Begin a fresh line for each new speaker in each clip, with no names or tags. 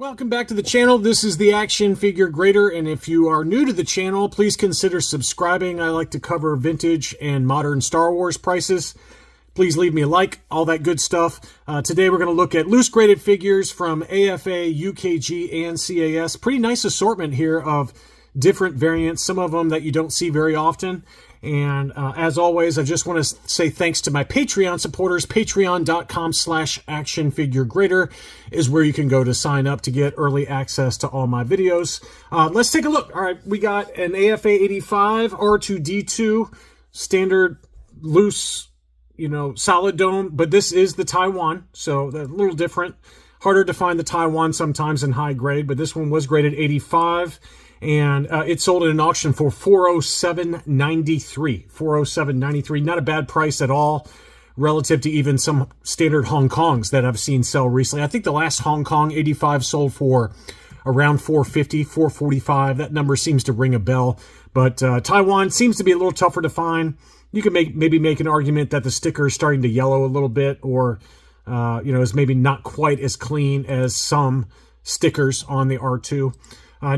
Welcome back to the channel. This is the Action Figure Grader, and if you are new to the channel, please consider subscribing. I like to cover vintage and modern Star Wars prices. Please leave me a like, all that good stuff. Today we're going to look at loose graded figures from AFA, UKG, and CAS. Pretty nice assortment here of different variants, some of them that you don't see very often. And as always, I just want to say thanks to my Patreon supporters. Patreon.com/actionfiguregrader is where you can go to sign up to get early access to all my videos. Let's take a look. All right, we got an AFA 85 R2-D2 standard loose, solid dome, but this is the Taiwan, so a little different. Harder to find the Taiwan sometimes in high grade, but this one was graded 85. And it sold at an auction for $407.93. $407.93. Not a bad price at all relative to even some standard Hong Kongs that I've seen sell recently. I think the last Hong Kong 85 sold for around $450, $445. That number seems to ring a bell. But Taiwan seems to be a little tougher to find. You can maybe make an argument that the sticker is starting to yellow a little bit, or is maybe not quite as clean as some stickers on the R2.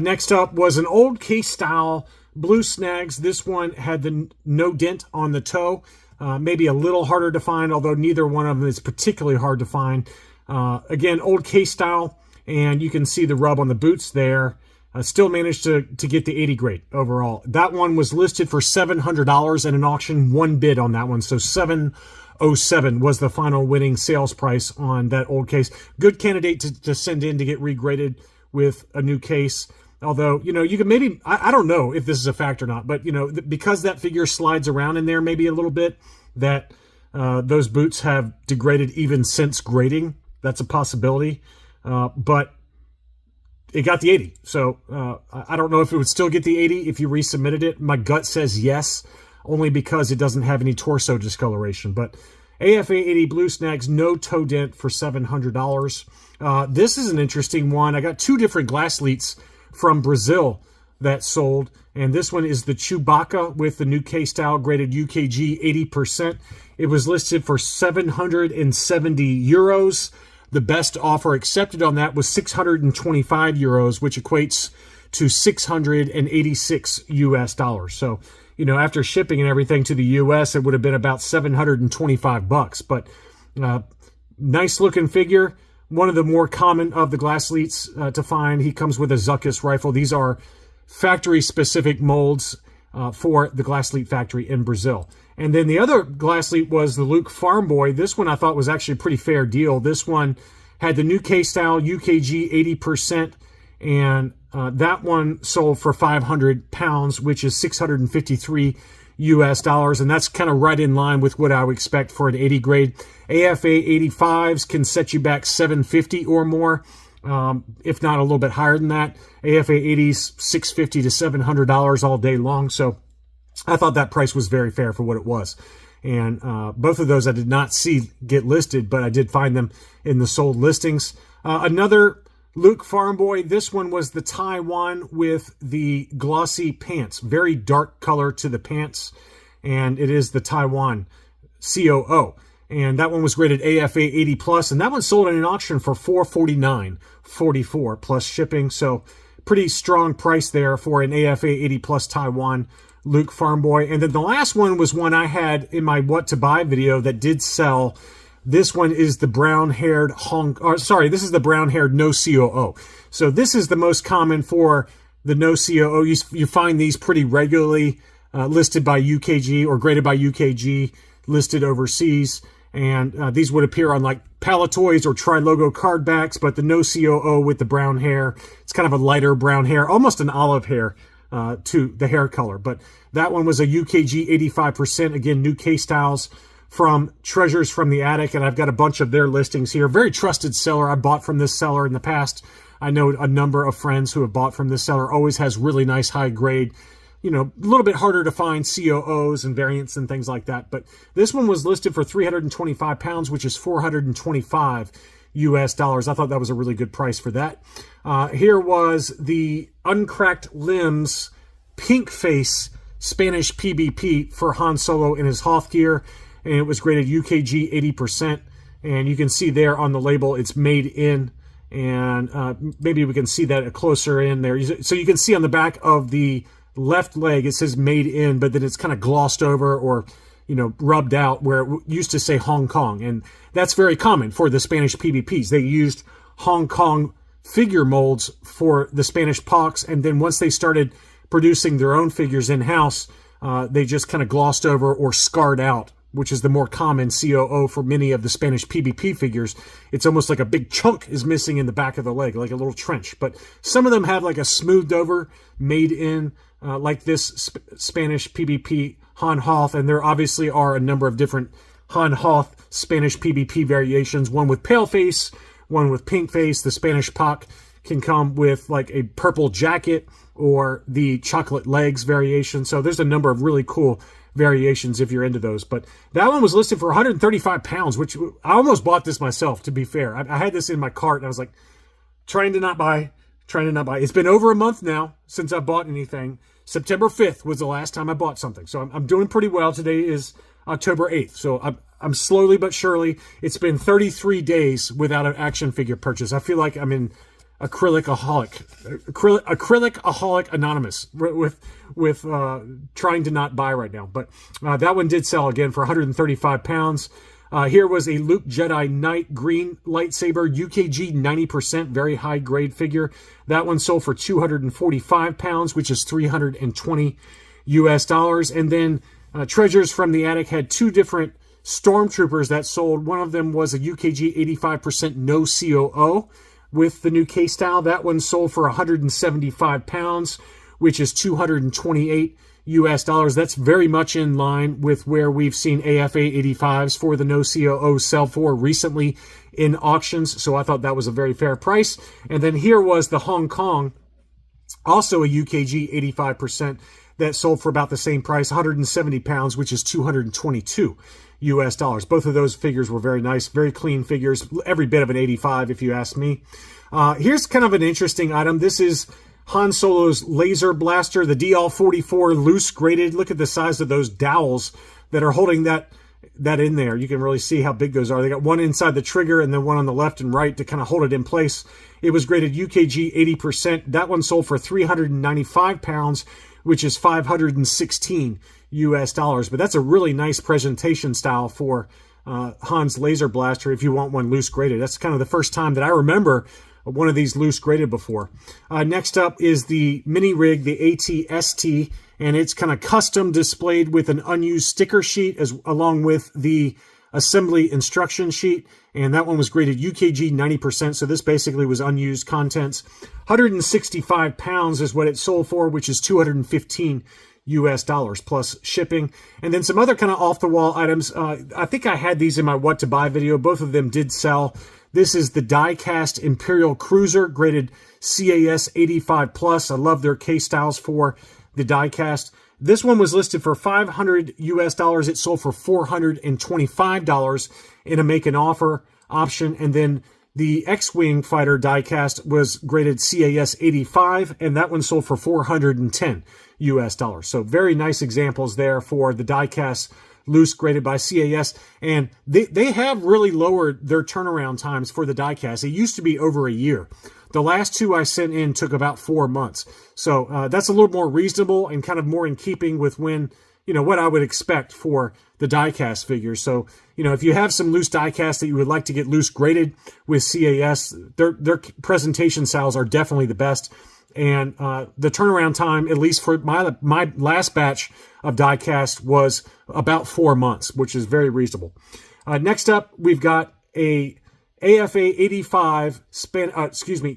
Next up was an old case style blue snags. This one had the no dent on the toe. Maybe a little harder to find, although neither one of them is particularly hard to find. Again, old case style, and you can see the rub on the boots there. Still managed to get the 80 grade overall. That one was listed for $700 at an auction. One bid on that one, so $707 was the final winning sales price on that old case. Good candidate to send in to get regraded with a new case. Although, you can maybe, I don't know if this is a fact or not, but, because that figure slides around in there maybe a little bit, that those boots have degraded even since grading. That's a possibility. But it got the 80. So I don't know if it would still get the 80 if you resubmitted it. My gut says yes, only because it doesn't have any torso discoloration. But AFA 80 Blue Snags, no toe dent for $700. This is an interesting one. I got two different Glasslites from Brazil that sold, and this one is the Chewbacca with the new K-style graded UKG 80%. It was listed for 770 euros. The best offer accepted on that was 625 euros, which equates to 686 US dollars. So, after shipping and everything to the US, it would have been about 725 bucks. But nice looking figure. One of the more common of the Glasslites to find. He comes with a Zuckuss rifle. These are factory-specific molds for the Glasslite factory in Brazil. And then the other Glasslite was the Luke Farm Boy. This one I thought was actually a pretty fair deal. This one had the new K-style UKG 80%, and that one sold for 500 pounds, which is 653 US dollars, and that's kind of right in line with what I would expect for an 80 grade. AFA 85s can set you back 750 or more, if not a little bit higher than that. AFA 80s, $650 to $700 all day long. So I thought that price was very fair for what it was. And both of those I did not see get listed, but I did find them in the sold listings. Another Luke Farm Boy, this one was the Taiwan with the glossy pants. Very dark color to the pants, and it is the Taiwan COO. And that one was graded AFA 80+, and that one sold at an auction for $449.44 plus shipping. So pretty strong price there for an AFA 80+ Taiwan Luke Farm Boy. And then the last one was one I had in my What to Buy video that did sell. This one is the brown-haired this is the brown-haired no COO. So this is the most common for the no COO. You find these pretty regularly listed by UKG or graded by UKG, listed overseas. And these would appear on like Palatoys or Tri-Logo card backs, but the no COO with the brown hair, it's kind of a lighter brown hair, almost an olive hair to the hair color. But that one was a UKG 85%. Again, new K-styles from Treasures from the Attic, and I've got a bunch of their listings here. Very trusted seller. I bought from this seller in the past. I know a number of friends who have bought from this seller. Always has really nice high grade, a little bit harder to find COOs and variants and things like that. But this one was listed for 325 pounds, which is 425 US dollars. I thought that was a really good price for that. Here was the Uncracked Limbs Pink Face Spanish PBP for Han Solo in his Hoth gear. And it was graded UKG 80%. And you can see there on the label, it's made in And maybe we can see that closer in there. So you can see on the back of the left leg, it says made in, but then it's kind of glossed over or, rubbed out where it used to say Hong Kong. And that's very common for the Spanish PBPs. They used Hong Kong figure molds for the Spanish POCs. And then once they started producing their own figures in-house, they just kind of glossed over or scarred out, which is the more common COO for many of the Spanish PBP figures. It's almost like a big chunk is missing in the back of the leg, like a little trench. But some of them have like a smoothed over, made in, like this Spanish PBP Han Hoth. And there obviously are a number of different Han Hoth Spanish PBP variations, one with pale face, one with pink face. The Spanish POC can come with like a purple jacket or the chocolate legs variation. So there's a number of really cool variations if you're into those. But that one was listed for 135 pounds, which I almost bought this myself, to be fair. I had this in my cart and I was like, trying to not buy. It's been over a month now since I bought anything. September 5th was the last time I bought something. So I'm doing pretty well. Today is October 8th. So I'm slowly but surely, it's been 33 days without an action figure purchase. I feel like I'm in acrylic anonymous with trying to not buy right now. But that one did sell again for 135 pounds. Here was a Luke Jedi Knight green lightsaber, UKG 90%, very high grade figure. That one sold for 245 pounds, which is $320 US. And then Treasures from the Attic had two different Stormtroopers that sold. One of them was a UKG 85% no COO with the new case style. That one sold for 175 pounds, which is $228 US. That's very much in line with where we've seen AFA 85s for the no COO sell for recently in auctions. So I thought that was a very fair price. And then here was the Hong Kong, also a UKG 85%, that sold for about the same price, 170 pounds, which is $222 US. Both of those figures were very nice, very clean figures, every bit of an 85 if you ask me. Here's kind of an interesting item. This is Han Solo's laser blaster, the DL-44 loose graded. Look at the size of those dowels that are holding that in there. You can really see how big those are. They got one inside the trigger and then one on the left and right to kind of hold it in place. It was graded UKG 80%. That one sold for 395 pounds, which is $516 US. But that's a really nice presentation style for Han's laser blaster if you want one loose graded. That's kind of the first time that I remember one of these loose graded before. Next up is the mini rig, the AT-ST, and it's kind of custom displayed with an unused sticker sheet along with the assembly instruction sheet. And that one was graded UKG 90%. So this basically was unused contents. 165 pounds is what it sold for, which is $215 US plus shipping. And then some other kind of off the wall items. I think I had these in my what to buy video. Both of them did sell. This is the diecast Imperial Cruiser graded CAS 85 plus. I love their case styles for the diecast. This one was listed for $500 US. It sold for $425 in a make an offer option. And then the X-Wing fighter diecast was graded CAS 85, and that one sold for $410 US. So very nice examples there for the diecast loose graded by CAS. And they have really lowered their turnaround times for the diecast. It used to be over a year. The last two I sent in took about 4 months. So that's a little more reasonable and kind of more in keeping with when, what I would expect for the diecast figures. So, if you have some loose diecast that you would like to get loose graded with CAS, their presentation styles are definitely the best. And the turnaround time, at least for my last batch of diecast, was about 4 months, which is very reasonable. Next up, we've got a AFA 85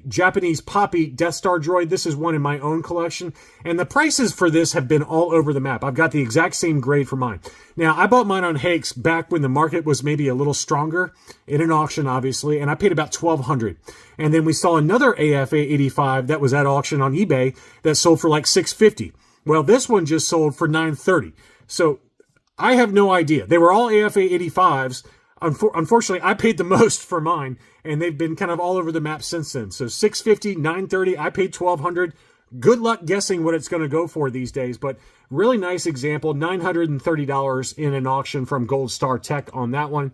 Japanese Popy Death Star droid. This is one in my own collection, and the prices for this have been all over the map. I've got the exact same grade for mine. Now, I bought mine on Hakes back when the market was maybe a little stronger in an auction, obviously, and I paid about $1,200. And then we saw another AFA 85 that was at auction on eBay that sold for like $650. Well, this one just sold for $930. So I have no idea. They were all AFA 85s. Unfortunately, I paid the most for mine, and they've been kind of all over the map since then. So $650, $930, I paid $1,200. Good luck guessing what it's going to go for these days, but really nice example, $930 in an auction from Gold Star Tech on that one.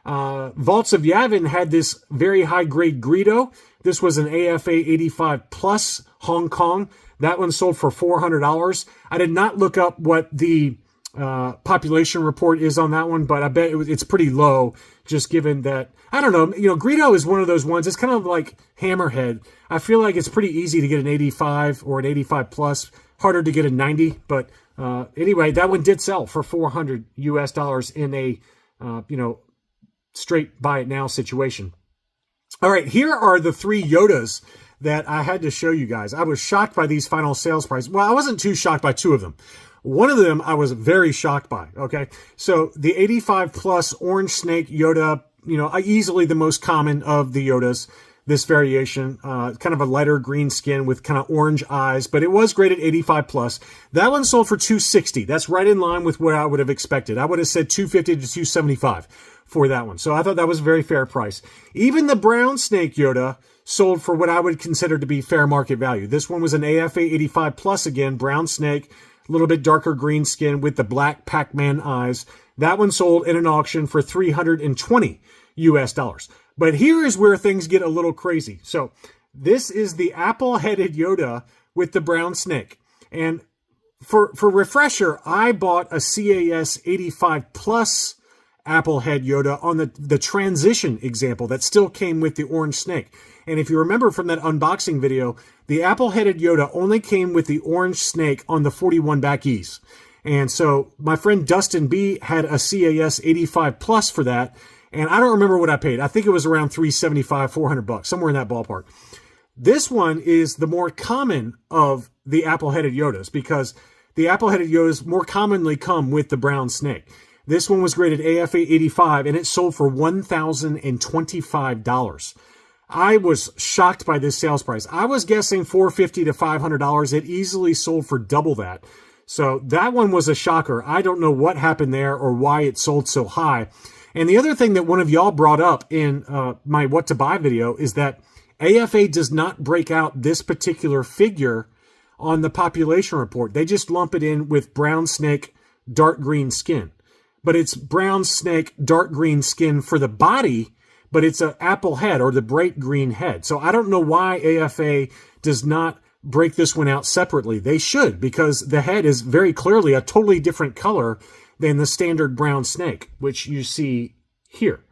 Vaults of Yavin had this very high-grade Greedo This was an AFA 85 Plus Hong Kong. That one sold for $400. I did not look up what the population report is on that one, but I bet it's pretty low, just given that, I don't know, Greedo is one of those ones. It's kind of like Hammerhead. I feel like it's pretty easy to get an 85 or an 85 plus, harder to get a 90, but anyway, that one did sell for $400 US in a, straight buy it now situation. All right, here are the 3 Yodas that I had to show you guys. I was shocked by these final sales prices. Well, I wasn't too shocked by 2 of them. One of them I was very shocked by, okay? So the 85 plus Orange Snake Yoda, easily the most common of the Yodas, this variation, kind of a lighter green skin with kind of orange eyes, but it was graded 85 plus. That one sold for $260. That's right in line with what I would have expected. I would have said $250 to $275 for that one. So I thought that was a very fair price. Even the brown snake Yoda sold for what I would consider to be fair market value. This one was an AFA 85 plus again, brown snake, a little bit darker green skin with the black Pac-Man eyes. That one sold in an auction for $320 US. But here is where things get a little crazy. So this is the apple-headed Yoda with the brown snake. And for refresher, I bought a CAS 85 plus apple head Yoda on the transition example that still came with the orange snake. And if you remember from that unboxing video, the apple-headed Yoda only came with the orange snake on the 41 back E's. And so my friend Dustin B had a CAS 85 plus for that. And I don't remember what I paid. I think it was around $375, $400, somewhere in that ballpark. This one is the more common of the apple-headed Yodas because the apple-headed Yodas more commonly come with the brown snake. This one was graded AFA 85 and it sold for $1,025. I was shocked by this sales price. I was guessing $450 to $500. It easily sold for double that. So that one was a shocker. I don't know what happened there or why it sold so high. And the other thing that one of y'all brought up in my what to buy video is that AFA does not break out this particular figure on the population report. They just lump it in with brown snake, dark green skin. But it's brown snake, dark green skin for the body, but it's an apple head or the bright green head. So I don't know why AFA does not break this one out separately. They should, because the head is very clearly a totally different color than the standard brown snake, which you see here.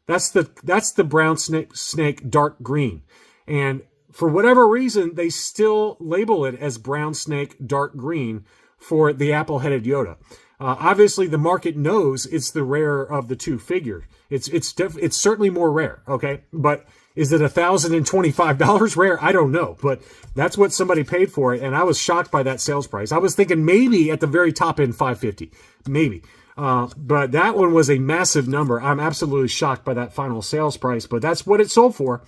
That's the brown snake dark green. And for whatever reason, they still label it as brown snake dark green for the apple-headed Yoda. Obviously, the market knows it's the rarer of the 2 figures. It's certainly more rare, okay? But is it $1,025 rare? I don't know, but that's what somebody paid for it, and I was shocked by that sales price. I was thinking maybe at the very top end $550, maybe. But that one was a massive number. I'm absolutely shocked by that final sales price, but that's what it sold for.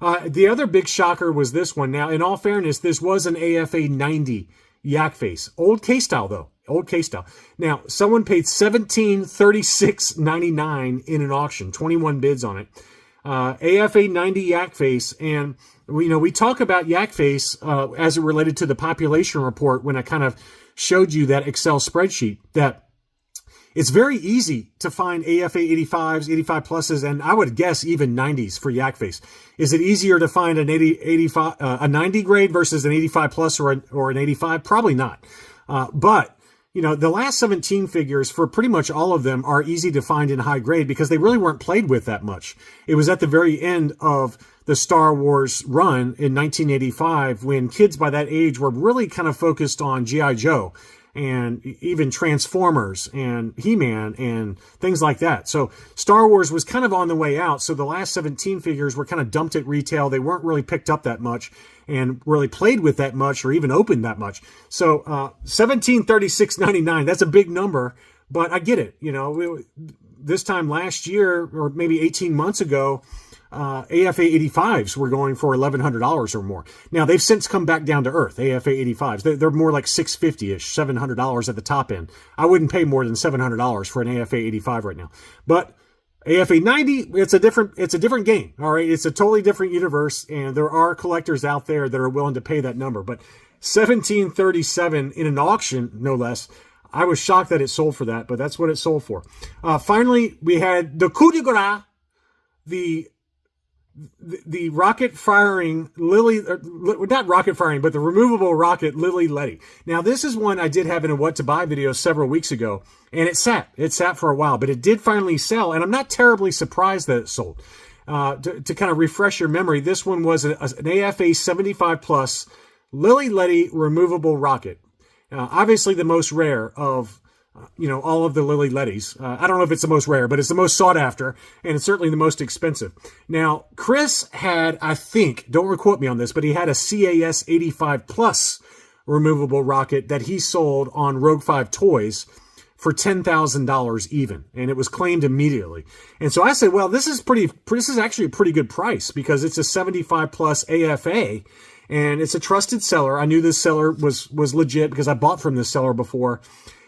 The other big shocker was this one. Now, in all fairness, this was an AFA 90 Yakface. Old K-style, though. Old K-style. Now, someone paid $1736.99 in an auction. 21 bids on it. AFA 90 Yakface. And, we talk about Yakface as it related to the population report when I kind of showed you that Excel spreadsheet, that it's very easy to find AFA 85s, 85 pluses, and I would guess even 90s for Yakface. Is it easier to find an 85, a 90 grade versus an 85 plus or an 85? Probably not. But the last 17 figures for pretty much all of them are easy to find in high grade because they really weren't played with that much. It was at the very end of the Star Wars run in 1985 when kids by that age were really kind of focused on G.I. Joe and even Transformers and He-Man and things like that. So Star Wars was kind of on the way out. So the last 17 figures were kind of dumped at retail. They weren't really picked up that much and really played with that much or even opened that much. So $1736.99, that's a big number, but I get it. This time last year or maybe 18 months ago, AFA 85s were going for $1,100 or more. Now they've since come back down to earth. AFA 85s, they're more like $650-ish, $700 at the top end. I wouldn't pay more than $700 for an AFA 85 right now. But AFA 90, it's a different game. All right, it's a totally different universe, and there are collectors out there that are willing to pay that number. But $1737 in an auction, no less. I was shocked that it sold for that, but that's what it sold for. Finally, we had the coup de grace, the the rocket firing Lili, not rocket firing, but the removable rocket Lili Ledy. Now, this is one I did have in a what to buy video several weeks ago, and it sat for a while, but it did finally sell, and I'm not terribly surprised that it sold. To kind of refresh your memory, this one was an AFA 75 plus Lili Ledy removable rocket. Obviously the most rare of all of the Lili Ledys. I don't know if it's the most rare, but it's the most sought after, and it's certainly the most expensive. Now, Chris had, I think, don't quote me on this, but he had a CAS 85 plus removable rocket that he sold on Rogue 5 Toys for $10,000 even, and it was claimed immediately. And so I said, well, this is actually a pretty good price because it's a 75 plus AFA, and it's a trusted seller. I knew this seller was legit because I bought from this seller before.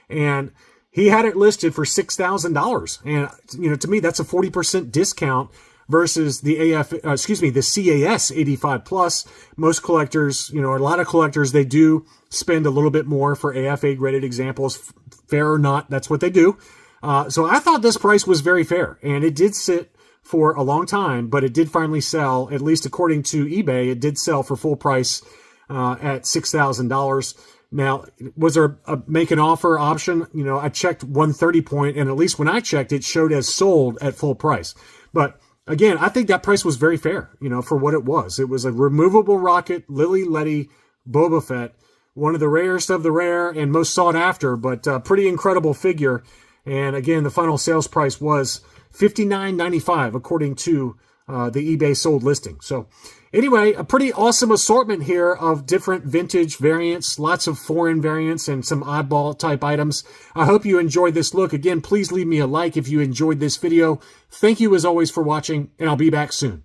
And he had it listed for $6,000. And, to me, that's a 40% discount versus the the CAS 85 plus. Most collectors, a lot of collectors, they do spend a little bit more for AFA graded examples. Fair or not, that's what they do. So I thought this price was very fair, and it did sit for a long time, but it did finally sell, at least according to eBay, it did sell for full price at $6,000. Now, was there a make an offer option? I checked 130 point, and at least when I checked, it showed as sold at full price. But again, I think that price was very fair, for what it was. It was a removable rocket, Lili Ledy, Boba Fett, one of the rarest of the rare and most sought after, but pretty incredible figure. And again, the final sales price was $59.95 according to the eBay sold listing. So anyway, a pretty awesome assortment here of different vintage variants, lots of foreign variants and some oddball type items. I hope you enjoyed this look. Again, please leave me a like if you enjoyed this video. Thank you as always for watching, and I'll be back soon.